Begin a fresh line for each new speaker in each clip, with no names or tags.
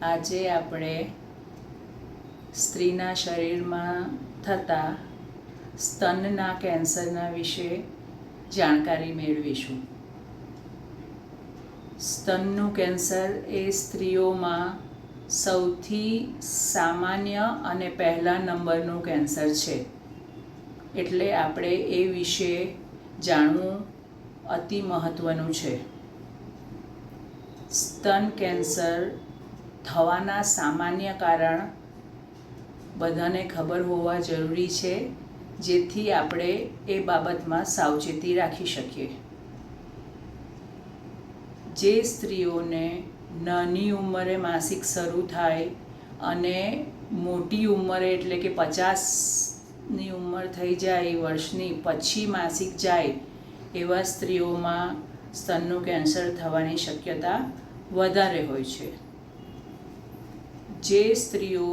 આજે આપણે સ્ત્રીના શરીરમાં થતા સ્તનના કેન્સરના વિશે જાણકારી મેળવીશું. સ્તનનું કેન્સર એ સ્ત્રીઓમાં સૌથી સામાન્ય અને પહેલા નંબરનું કેન્સર છે, એટલે આપણે એ વિશે જાણવું અતિ મહત્ત્વનું છે. સ્તન કેન્સર થવાના સામાન્ય કારણ બધાને ખબર હોવા જરૂરી છે, જેથી આપણે એ બાબતમાં સાવચેતી રાખી શકીએ. જે સ્ત્રીઓને નાની ઉંમરે માસિક શરૂ થાય અને મોટી ઉંમરે એટલે કે 50ની ઉંમર થઈ જાય વર્ષની પછી માસિક જાય એવા સ્ત્રીઓમાં સ્તનનું કેન્સર થવાની શક્યતા વધારે હોય છે. જે સ્ત્રીઓ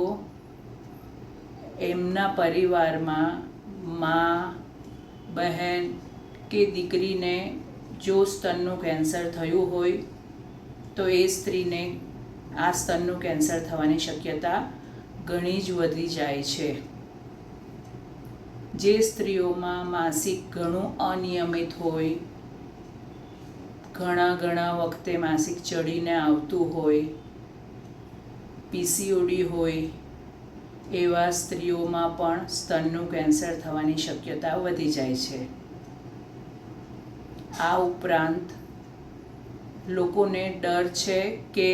એમના પરિવારમાં મા, બહેન કે દીકરીને જો સ્તનનું કેન્સર થયું હોય તો એ સ્ત્રીને આ સ્તનનું કેન્સર થવાની શક્યતા ઘણી જ વધી જાય છે. જે સ્ત્રીઓમાં માસિક ઘણું અનિયમિત હોય, ઘણા વખતે માસિક ચડીને આવતું હોય, પીસીઓડી હોય, એવા સ્ત્રીઓમાં પણ સ્તનનું કેન્સર થવાની શક્યતા વધી જાય છે. આ ઉપરાંત લોકોને ડર છે કે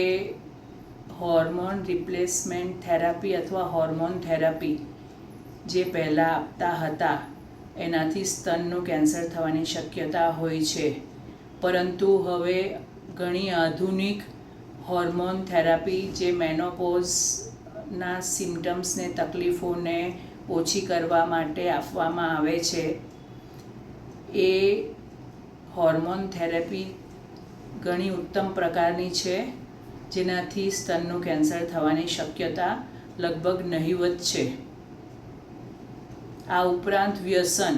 હોર્મોન રિપ્લેસમેન્ટ થેરાપી અથવા હોર્મોન થેરાપી જે પહેલાં આપતા હતા એનાથી સ્તનનું કેન્સર થવાની શક્યતા હોય છે, પરંતુ હવે ઘણી આધુનિક હોર્મોન થેરાપી જે મેનોપોઝના સિમ્ટમ્સને તકલીફોને ઓછી કરવા માટે આપવામાં આવે છે, એ હોર્મોન થેરાપી ઘણી ઉત્તમ પ્રકારની છે, જેનાથી સ્તનનું કેન્સર થવાની શક્યતા લગભગ નહિવત છે. આ ઉપરાંત વ્યસન,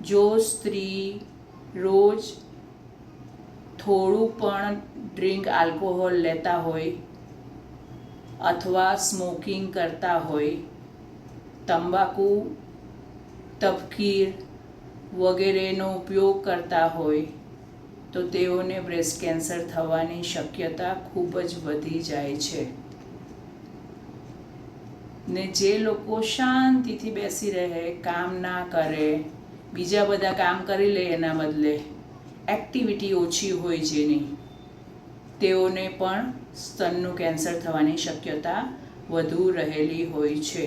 જો સ્ત્રી રોજ થોડું પણ ડ્રિંક આલ્કોહોલ લેતા હોય અથવા સ્મોકિંગ કરતા હોય, તંબાકુ, તપકીર વગેરેનો ઉપયોગ કરતા હોય તો તેઓને બ્રેસ્ટ કેન્સર થવાની શક્યતા ખૂબ જ વધી જાય છે. ને જે લોકો શાંતિથી બેસી રહે, કામ ના કરે, બીજા બધા કામ કરી લે, એના બદલે એક્ટિવિટી ઓછી હોય જેની, તેઓને પણ સ્તનનું કેન્સર થવાની શક્યતા વધુ રહેલી હોય છે.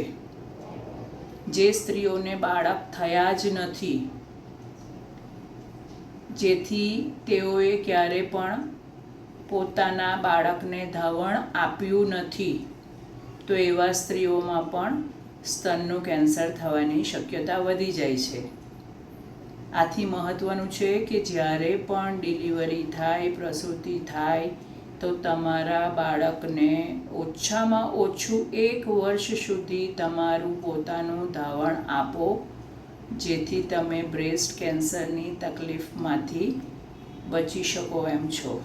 જે સ્ત્રીઓને બાળક થયા જ નથી, જેથી તેઓએ ક્યારે પણ પોતાના બાળકને ધાવણ આપ્યું નથી, તો એવા સ્ત્રીઓમાં પણ સ્તનનું કેન્સર થવાની શક્યતા વધી જાય છે. આથી મહત્ત્વનું છે કે જ્યારે પણ ડિલિવરી થાય, પ્રસૂતિ થાય, તો તમારા બાળકને ઓછામાં ઓછું 1 વર્ષ સુધી તમારું પોતાનું ધાવણ આપો, જેથી તમે બ્રેસ્ટ કેન્સરની તકલીફમાંથી બચી શકો એમ છો.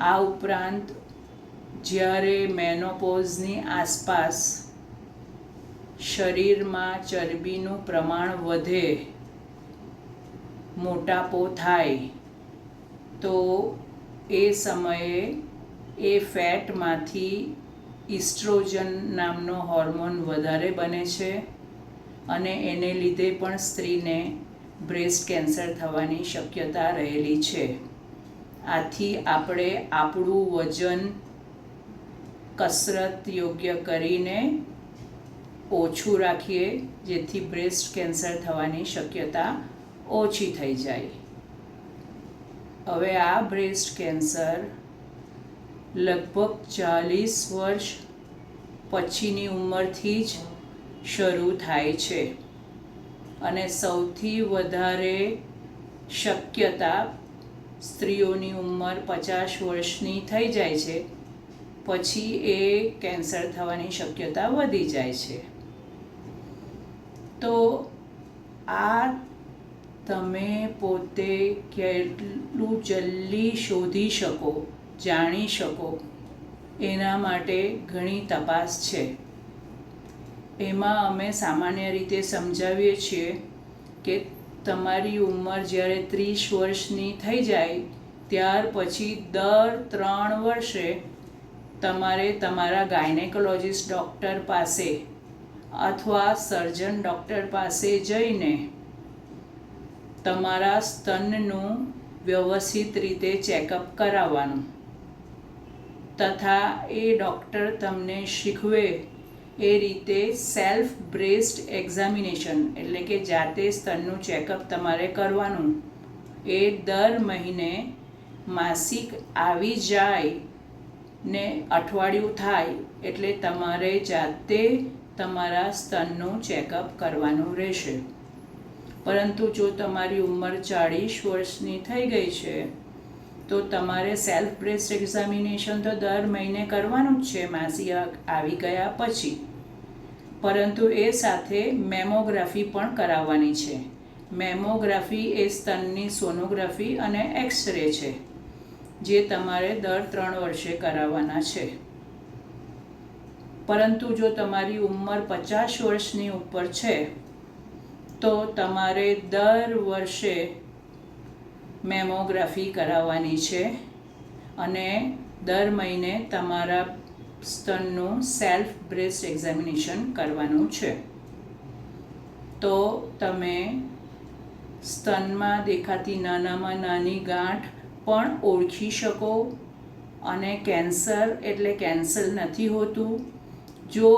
આ ઉપરાંત જ્યારે મેનોપોઝની આસપાસ શરીરમાં ચરબીનું પ્રમાણ વધે, મોટાપો થાય, તો એ સમયે એ ફેટમાંથી ઇસ્ટ્રોજન નામનો હોર્મોન વધારે બને છે અને એને લીધે પણ સ્ત્રીને બ્રેસ્ટ કેન્સર થવાની શક્યતા રહેલી છે. આથી આપણે આપણું વજન કસરત યોગ્ય કરીને ઓછું રાખીએ, જેથી બ્રેસ્ટ કેન્સર થવાની શક્યતા ઓછી થઈ જાય. હવે આ બ્રેસ્ટ કેન્સર લગભગ 40 વર્ષ પછીની ઉંમરથી જ શરૂ થાય છે અને સૌથી વધારે શક્યતા સ્ત્રીઓની ઉંમર 50 વર્ષની થઈ જાય છે પછી એ કેન્સર થવાની શક્યતા વધી જાય છે. તો આ તમે પોતે કેટલું જલ્દી શોધી શકો જાણી શકો એના માટે ઘણી તપાસ છે. એમાં અમે સામાન્ય રીતે સમજાવીએ છીએ કે તમારી ઉંમર જ્યારે 30 વર્ષની થઈ જાય ત્યાર પછી દર 3 વર્ષે તમારે તમારા ગાયનેકોલોજીસ્ટ ડૉક્ટર પાસે અથવા સર્જન ડૉક્ટર પાસે જઈને તમારા સ્તનનું વ્યવસ્થિત રીતે ચેકઅપ કરાવવાનું તથા એ ડૉક્ટર તમને શીખવે એ રીતે સેલ્ફ બ્રેસ્ટ એક્ઝામિનેશન એટલે કે જાતે સ્તનનું ચેકઅપ તમારે કરવાનું. એ દર મહિને માસિક આવી જાય ને અઠવાડિયું થાય એટલે તમારે જાતે તમારા સ્તનનું ચેકઅપ કરવાનું રહેશે. પરંતુ જો તમારી ઉંમર 40 વર્ષની થઈ ગઈ છે તો તમારે સેલ્ફ બ્રેસ્ટ એક્ઝામિનેશન તો દર મહિને કરવાનું જ છે માસિક આવી ગયા પછી. પરંતુ એ સાથે મેમોગ્રાફી પણ કરાવવાની છે. મેમોગ્રાફી એ સ્તનની સોનોગ્રાફી અને એક્સરે છે જે તમારે દર 3 વર્ષે કરાવવાના છે. પરંતુ જો તમારી ઉંમર 50 વર્ષની ઉપર છે તો તમારે દર વર્ષે મેમોગ્રાફી કરાવવાની છે અને દર મહિને તમારા સ્તનનું સેલ્ફ બ્રેસ્ટ એક્ઝામિનેશન કરવાનું છે. તો તમે સ્તનમાં દેખાતી નાનામાં નાની ગાંઠ પણ ઓળખી શકો અને કેન્સર એટલે કેન્સર નથી હોતું. જો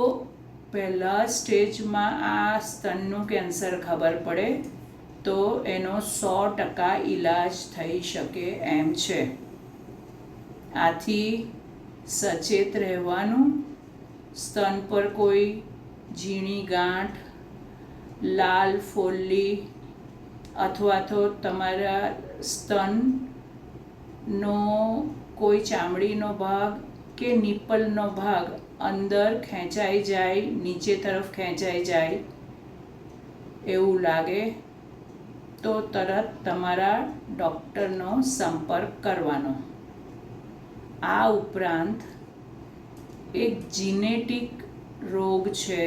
પહેલા સ્ટેજમાં આ સ્તનનું કેન્સર ખબર પડે તો એનો 100% ઈલાજ થઈ શકે એમ છે. આથી સચેત રહેવાનું. સ્તન પર કોઈ ઝીણી ગાંઠ, લાલ ફોલ્લી અથવા તો તમારા સ્તનનો કોઈ ચામડીનો ભાગ કે નિપલનો ભાગ અંદર ખેંચાઈ જાય, નીચે તરફ ખેંચાઈ જાય એવું લાગે તો તરત તમારા ડૉક્ટરનો સંપર્ક કરવાનો. આ ઉપરાંત એક જીનેટિક રોગ છે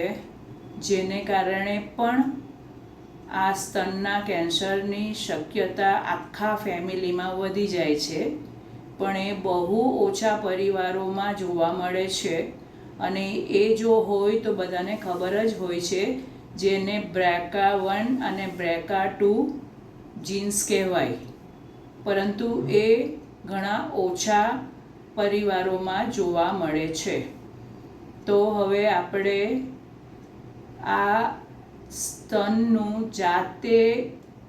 જેને કારણે પણ આ સ્તનના કેન્સરની શક્યતા આખા ફેમિલીમાં વધી જાય છે, પણ એ બહુ ઓછા પરિવારોમાં જોવા મળે છે અને એ જો હોય તો બધાને ખબર જ હોય છે, જેને BRCA1 અને BRCA2 જીન્સ કહેવાય. પરંતુ એ ઘણા ઓછા પરિવારોમાં જોવા મળે છે. તો હવે આપણે આ સ્તનનું જાતે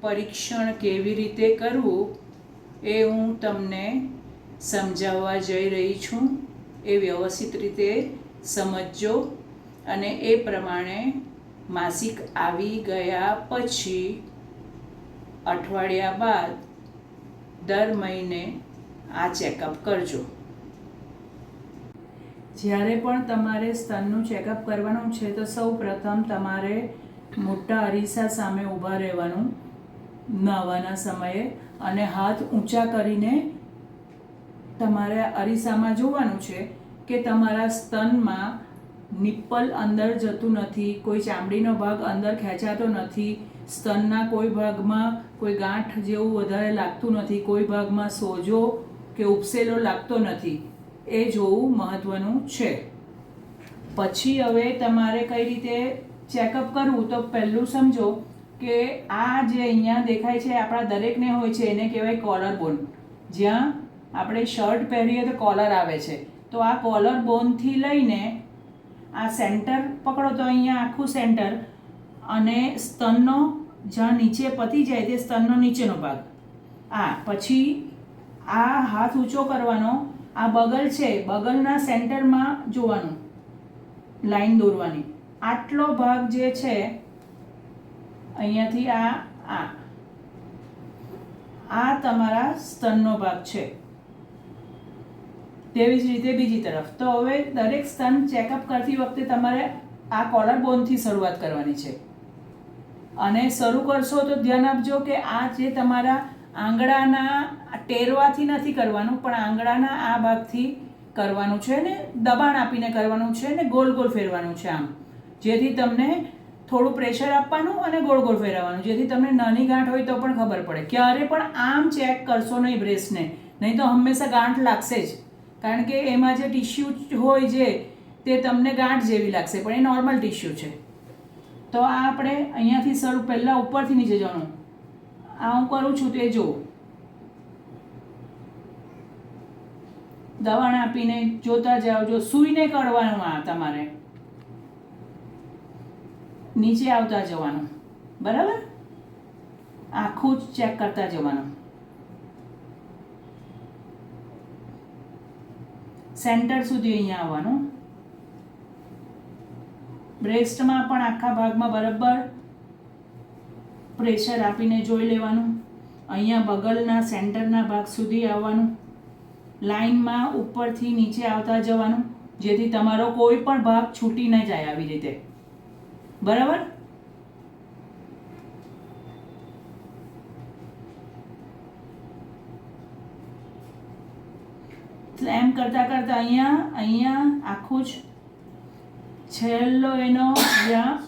પરીક્ષણ કેવી રીતે કરવું એ હું તમને સમજાવવા જઈ રહી છું. એ વ્યવસ્થિત રીતે સમજજો અને એ પ્રમાણે માસિક આવી ગયા પછી અઠવાડિયા બાદ દર મહિને આ ચેકઅપ કરજો. જ્યારે પણ તમારે સ્તનનું ચેકઅપ કરવાનું છે તો સૌ પ્રથમ તમારે મોટા અરીસા સામે ઊભા રહેવાનું નહાવાના સમયે અને હાથ ઊંચા કરીને તમારે અરીસામાં જોવાનું છે કે તમારા સ્તનમાં નિપ્પલ અંદર જતું નથી, કોઈ ચામડીનો ભાગ અંદર ખેંચાતો નથી, સ્તનના કોઈ ભાગમાં કોઈ ગાંઠ જેવું વધારે લાગતું નથી, કોઈ ભાગમાં સોજો કે ઉપસેલો લાગતો નથી. એ જોવું મહત્ત્વનું છે. પછી હવે તમારે કઈ રીતે ચેકઅપ કરવું તો પહેલું સમજો કે આ જે અહીંયા દેખાય છે આપણા દરેકને હોય છે એને કહેવાય કોલર બોન. જ્યાં આપણે શર્ટ પહેરીએ તો કોલર આવે છે, તો આ કોલર બોનથી લઈને આ સેન્ટર પકડો તો અહીંયા આખું સેન્ટર અને સ્તનનો જ્યાં નીચે પતી જાય તે સ્તનનો નીચેનો ભાગ. પછી આ હાથ ઊંચો કરવાનો, આ બગલ છે, બગલના સેન્ટરમાં જોવાનું, લાઈન દોરવાની. આટલો ભાગ જે છે અહીંયાથી આ તમારા સ્તનનો ભાગ છે. તેવી જ રીતે બીજી તરફ. તો હવે દરેક સ્તન ચેકઅપ કરતી વખતે તમારે આ કોલર બોનથી શરૂઆત કરવાની છે અને શરૂ કરશો તો ધ્યાન આપજો કે આ જે તમારા આંગળાના ટેરવાથી નથી કરવાનું, પણ આંગળાના આ ભાગથી કરવાનું છે ને દબાણ આપીને કરવાનું છે ને ગોળ ગોળ ફેરવાનું છે આમ, જેથી તમને થોડું પ્રેશર આપવાનું અને ગોળ ગોળ ફેરવવાનું, જેથી તમને નાની ગાંઠ હોય તો પણ ખબર પડે. ક્યારે પણ આમ ચેક કરશો નહીં બ્રેસ્ટને, નહીં તો હંમેશા ગાંઠ લાગશે જ, કારણ કે એમાં જે ટિશ્યુ હોય જે તે તમને ગાંઠ જેવી લાગશે, પણ એ નોર્મલ ટિશ્યુ છે. તો આ આપણે અહીંયાથી શરૂ, પહેલાં ઉપરથી નીચે જવાનું. આ હું કરું છું તે જો, દબાણ આપીને જોતા જાઓ. જો સૂઈને કરવાનું, આ તમારે નીચે આવતા જવાનું, બરાબર? આખું જ ચેક કરતા જવાનું. સેન્ટર સુધી અહીંયા આવવાનું. બ્રેસ્ટમાં પણ આખા ભાગમાં બરાબર પ્રેશર આપીને જોઈ લેવાનું. અહીંયા બગલના સેન્ટરના ભાગ સુધી આવવાનું. લાઇનમાં ઉપરથી નીચે આવતા જવાનું, જેથી તમારો કોઈ પણ ભાગ છૂટી ન જાય, આવી રીતે, બરાબર? એમ કરતા કરતા અહીંયા આખું જ છેલ્લો એનો જ્યાં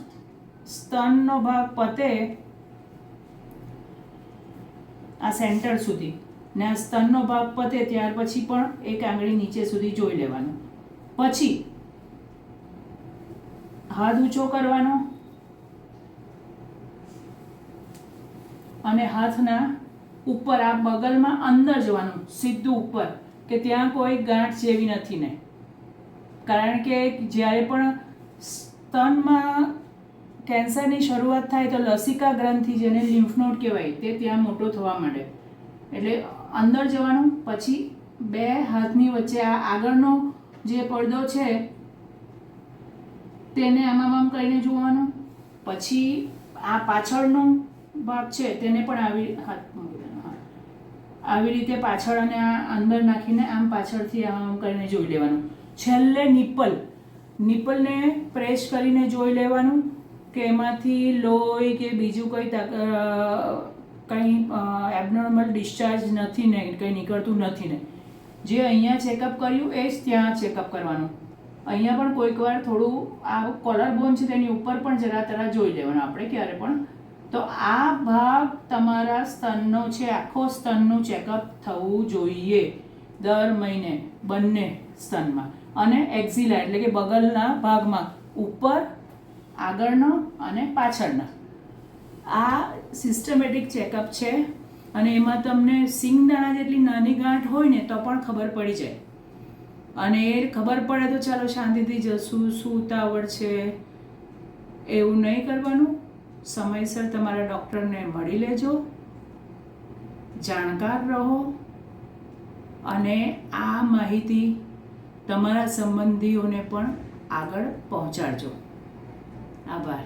સ્તનનો ભાગ પતે આ સેન્ટર સુધી, ને આ સ્તનનો ભાગ પતે ત્યાર પછી પણ એક આંગળી નીચે સુધી જોઈ લેવાનું. પછી હાથ ઊંચો કરવાનો અને હાથના ઉપર આ બગલમાં અંદર જવાનું, સીધું ઉપર, કે ત્યાં કોઈ ગાંઠ જેવી નથી ને, કારણ કે જ્યારે પણ સ્તનમાં કેન્સરની શરૂઆત થાય તો લસિકા ગ્રંથિ, જેને લિમ્ફ નોડ કહેવાય, તે ત્યાં મોટો થવા માંડે. એટલે અંદર જવાનું. પછી બે હાથની વચ્ચે આ આગળનો જે પડદો છે તેને આમ કરીને જોવાનું. પછી આ પાછળનો ભાગ છે તેને પણ આવી રીતે પાછળ અને આ અંદર નાખીને આમ પાછળથી આમ કરીને જોઈ લેવાનું. છેલ્લે નિપલને પ્રેસ કરીને જોઈ લેવાનું કે એમાંથી લોહી કે બીજું કંઈ એબનોર્મલ ડિસ્ચાર્જ નથી ને, કંઈ નીકળતું નથી ને. જે અહીંયા ચેકઅપ કર્યું એ જ ત્યાં ચેકઅપ કરવાનું. અહીંયા પણ કોઈક વાર થોડું આ કોલર બોન છે તેની ઉપર પણ જરા તરા જોઈ લેવાનું આપણે ક્યારે પણ. તો આ ભાગ તમારા સ્તનનો છે, આખો સ્તનનું ચેકઅપ થવું જોઈએ દર મહિને, બંને સ્તનમાં. અને એક્ઝિલા એટલે કે બગલના ભાગમાં, ઉપર, આગળનો અને પાછળના. આ સિસ્ટમેટિક ચેકઅપ છે. અને એમાં તમને સિંગદાણા જેટલી નાની ગાંઠ હોય ને તો પણ ખબર પડી જાય. અને એ ખબર પડે તો ચાલો શાંતિથી જશું, શું ઉતાવળ છે, એવું નહીં કરવાનું. સમયસર તમારા ડૉક્ટરને મળી લેજો, જાણકાર રહો અને આ માહિતી તમારા સંબંધીઓને પણ આગળ પહોંચાડજો. આભાર.